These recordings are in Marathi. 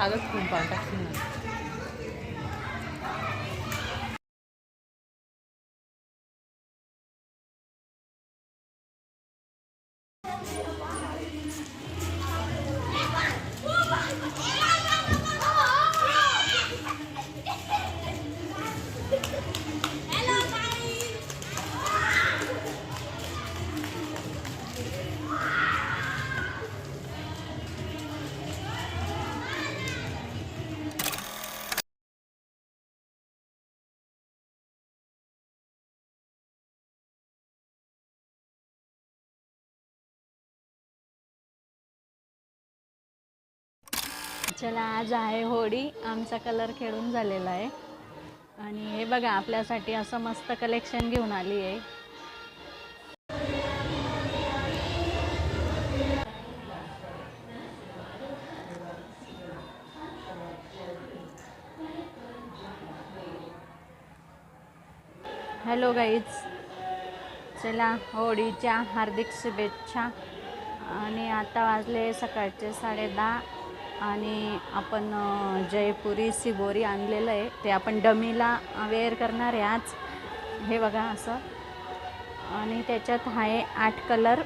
कागद कुंपार टाकून चला, आज आहे होळी. आमचा कलर खेळून झालेला आहे आणि हे बघा आपल्यासाठी असं मस्त कलेक्शन घेऊन आली आहे. हॅलो गाईज, चला होळीच्या हार्दिक शुभेच्छा. आणि आता वाजले सकाळचे 10:30 आणि आपण जयपुरी सिबोरी आणलेलं आहे. ते आपण डमीला वेअर करणार आहे आज. हे बघा असं, आणि त्याच्यात आहे 8 कलर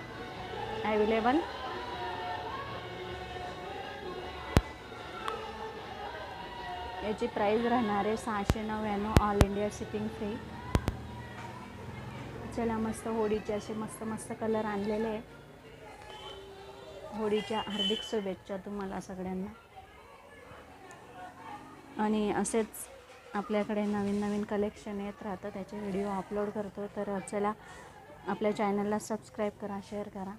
अवेलेबल. याची प्राईस राहणार आहे 699, ऑल इंडिया शिपिंग फ्री. चला, मस्त होळीचे असे मस्त मस्त कलर आणलेले आहे. होळीच्या हार्दिक शुभेच्छा तुम्हाला सगळ्यांना. आणि असेच आपल्याकडे नवीन नवीन कलेक्शन येत राहतं, त्याचे व्हिडिओ अपलोड करतो. तर चला, आपल्या चॅनलला सबस्क्राईब करा, शेअर करा.